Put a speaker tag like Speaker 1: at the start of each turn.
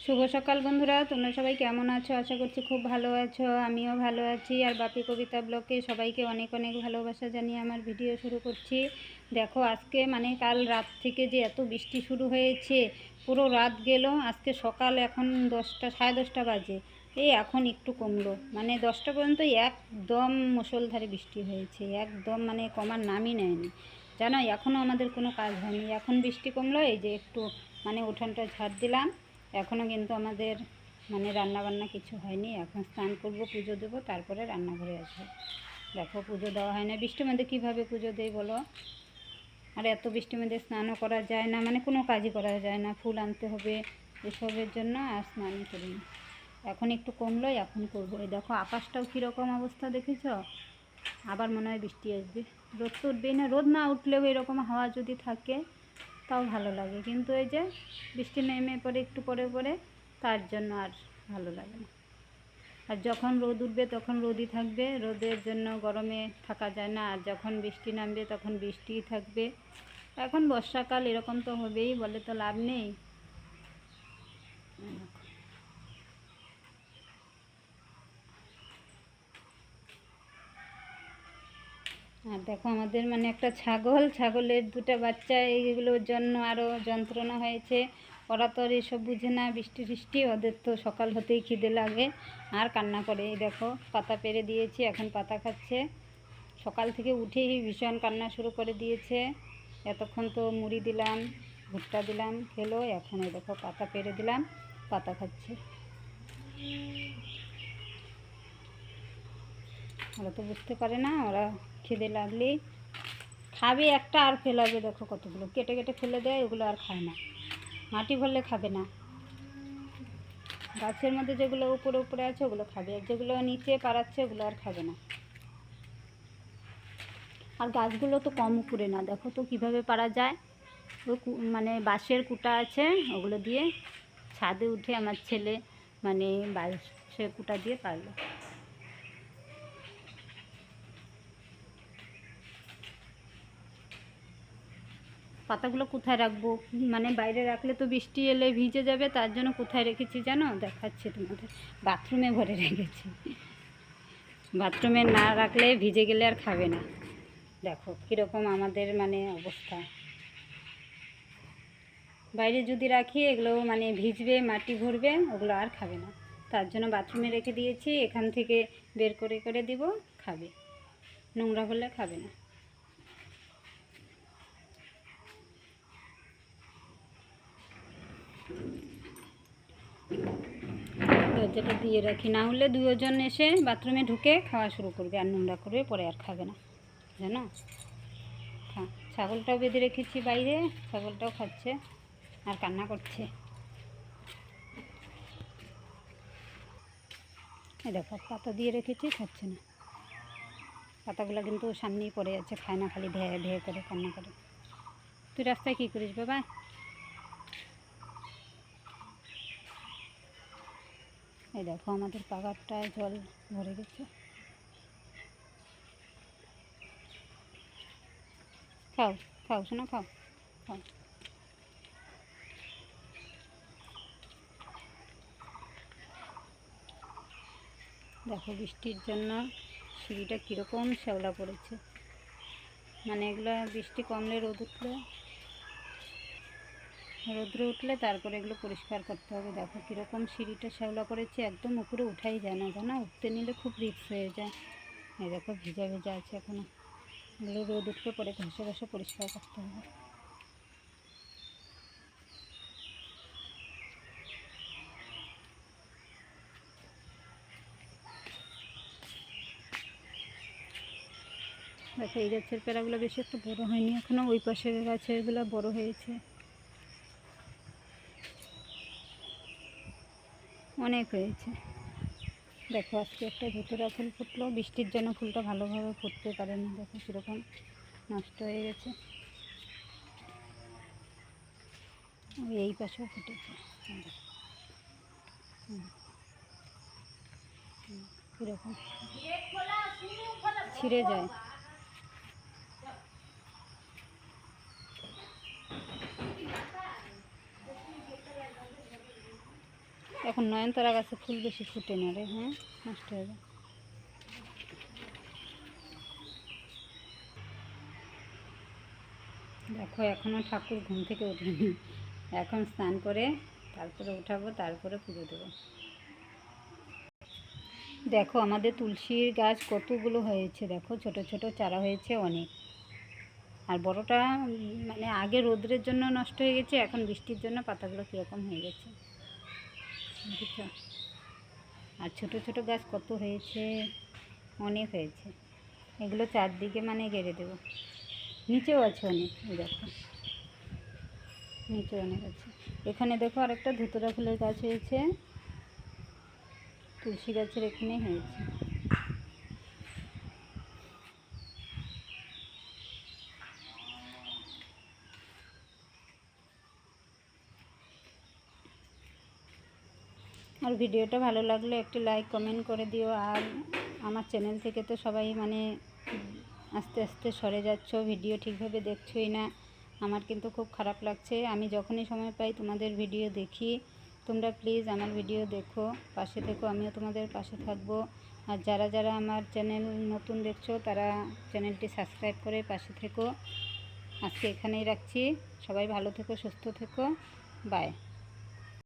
Speaker 1: শুভ সকাল বন্ধুরা, তোমরা সবাই কেমন আছো? আশা করছি খুব ভালো আছো। আমিও ভালো আছি। আর বাপি কবিতা ব্লগে সবাইকে অনেক অনেক ভালোবাসা জানিয়ে আমার ভিডিও শুরু করছি। দেখো আজকে কাল রাত থেকে যে এত বৃষ্টি শুরু হয়েছে, পুরো রাত গেল। আজকে সকাল এখন 10টা, সাড়ে 10টা বাজে। এই এখন একটু কমলো, 10টা পর্যন্ত একদম মুষলধারে বৃষ্টি হয়েছে, একদম কমার নামই নেয়নি। জানো এখনও আমাদের কোনো কাজ হয়নি। এখন বৃষ্টি কমলো, এই যে একটু উঠোনটা ঝাড় দিলাম। এখনও কিন্তু আমাদের রান্নাবান্না কিছু হয়নি। এখন স্নান করব, পুজো দেবো, তারপরে রান্নাঘরে আসবো। দেখো পুজো দেওয়া হয় না বৃষ্টির মধ্যে, কীভাবে পুজো দেই বলো? আর এত বৃষ্টির মধ্যে স্নানও করা যায় না, কোনো কাজই করা যায় না। ফুল আনতে হবে, এসবের জন্য আর স্নানই করিনি। এখন একটু কমলো, এখন করবো। এই দেখো আকাশটাও কীরকম অবস্থা দেখেছ? আবার মনে হয় বৃষ্টি আসবে। রোদ তো উঠবেই না। রোদ না উঠলেও এরকম হাওয়া যদি থাকে তাও ভালো লাগে, কিন্তু এই যে বৃষ্টি নেমে পড়ে একটু পরে পরে, তার জন্য আর ভালো লাগে না। আর যখন রোদ উঠবে তখন রোদই থাকবে, রোদের জন্য গরমে থাকা যায় না। আর যখন বৃষ্টি নামবে তখন বৃষ্টিই থাকবে। এখন বর্ষাকাল, এরকম তো হবেই, বলে তো লাভ নেই। আর দেখো আমাদের একটা ছাগলের দুটো বাচ্চা, এইগুলোর জন্য আরও যন্ত্রণা হয়েছে। ওরা তো আর এসব বুঝে না, বৃষ্টি, ওদের তো সকাল হতেই খিদে লাগে আর কান্না করে। এই দেখো পাতা পেরে দিয়েছি, এখন পাতা খাচ্ছে। সকাল থেকে উঠেই ভীষণ কান্না শুরু করে দিয়েছে। এতক্ষণ তো মুড়ি দিলাম, ভুট্টা দিলাম, খেলো। এখন এই দেখো পাতা পেরে দিলাম, পাতা খাচ্ছে। ওরা তো বুঝতে পারে না, ওরা খিদে লাগলেই খাবে একটা আর ফেলাবে। দেখো কতগুলো কেটে কেটে ফেলে দেয়, ওগুলো আর খায় না। মাটি ভরলে খাবে না। গাছের মধ্যে যেগুলো উপরে উপরে আছে ওগুলো খাবে, আর যেগুলো নিচে পাড়াচ্ছে ওগুলো আর খাবে না। আর গাছগুলো তো কম উপরে না, দেখো তো কিভাবে পারা যায়। ওই বাঁশের কুটা আছে, ওগুলো দিয়ে ছাদে উঠে আমার ছেলে বাঁশের কুটা দিয়ে পারলো। পাতাগুলো কোথায় রাখবো? বাইরে রাখলে তো বৃষ্টি এলে ভিজে যাবে, তার জন্য কোথায় রেখেছি জানো? দেখাচ্ছি তোমাদের। বাথরুমে ভরে রেখেছি। বাথরুমে না রাখলে ভিজে গেলে আর খাবে না। দেখো কীরকম আমাদের অবস্থা। বাইরে যদি রাখি এগুলো ভিজবে, মাটি ভরবে, ওগুলো আর খাবে না। তার জন্য বাথরুমে রেখে দিয়েছি। এখান থেকে বের করে করে দিব, খাবে। নোংরা হলে খাবে না। দরজাটা দিয়ে রাখি, না হলে দুজন এসে বাথরুমে ঢুকে খাওয়া শুরু করবে আর নোংরা করবে, পরে আর খাবে না, জানো। ছাগলটাও বেঁধে রেখেছি বাইরে, ছাগলটাও খাচ্ছে আর কান্না করছে। এই দেখো পাতা দিয়ে রেখেছি, খাচ্ছে না। পাতাগুলো কিন্তু সামনেই পড়ে যাচ্ছে, খায় না, খালি ভেয়ে ভেয়ে করে কান্না করে। তুই রাস্তায় কী করিস বাবা? এই দেখো আমাদের পাগারটায় জল ভরে গেছে। খাও খাও শোনো, খাও খাও। দেখো বৃষ্টির জন্য সিঁড়িটা কীরকম শ্যাওলা পড়েছে। এগুলো বৃষ্টি কমলে, রোদ্রে উঠলে তারপরে এগুলো পরিষ্কার করতে হবে। দেখো কীরকম সিঁড়িটা শ্যাওলা পড়েছে, একদম উপরে উঠাই যায় না, জানো। উঠতে নিলে খুব রিস্ক হয়ে যায়। এই দেখো ভিজা ভিজা আছে এখনো। এগুলো রোদ উঠলে পরে ঘষে ঘষে পরিষ্কার করতে হবে। দেখো এই গাছের পেড়াগুলো বেশি একটু বড় হয়নি এখনো, ওই পাশের গাছেরগুলো বড় হয়েছে, অনেক হয়েছে। দেখো আজকে একটা ধুতুরা ফুল ফুটলো, বৃষ্টির জন্য ফুলটা ভালোভাবে ফুটতে পারেনি। দেখো কীরকম নষ্ট হয়ে গেছে। এই পাশেও ফুটেছে, কীরকম ছিঁড়ে যায়। এখন নয়নতারা গাছে ফুল বেশি ফুটে না রে, হ্যাঁ নষ্ট হয়ে যায়। দেখো এখনও ঠাকুর ঘুম থেকে ওঠেনি, এখন স্নান করে তারপরে উঠাবো, তারপরে পুজো দেবো। দেখো আমাদের তুলসীর গাছ কতগুলো হয়েছে, দেখো ছোট ছোট চারা হয়েছে অনেক। আর বড়টা মানে আগে রোদ্রের জন্য নষ্ট হয়ে গেছে, এখন বৃষ্টির জন্য পাতাগুলো কীরকম হয়ে গেছে বুঝছো। আর ছোট ছোট গাছ কত হয়েছে, অনেক হয়েছে। এগুলো চারদিকে মানে গেড়ে দেবো। নিচেও আছে অনেক, এই দেখো নিচে অনেক আছে। এখানে দেখো আরেকটা ধুতরা ফুলের গাছ হয়েছে, তুলসী গাছের এখানে হয়েছে। আর ভিডিওটা ভালো লাগলে একটি লাইক কমেন্ট করে দিও। আর আমার চ্যানেল থেকে তো সবাই মানে আস্তে আস্তে সরে যাচ্ছ, ভিডিও ঠিকভাবে দেখছোই না, আমার কিন্তু খুব খারাপ লাগছে। আমি যখনই সময় পাই তোমাদের ভিডিও দেখি, তোমরা প্লিজ আমার ভিডিও দেখো, পাশে থেকো, আমিও তোমাদের পাশে থাকবো। আর যারা যারা আমার চ্যানেল নতুন দেখছো তারা চ্যানেলটি সাবস্ক্রাইব করে পাশে থেকো। আজকে এখানেই রাখছি, সবাই ভালো থেকো, সুস্থ থেকো, বাই।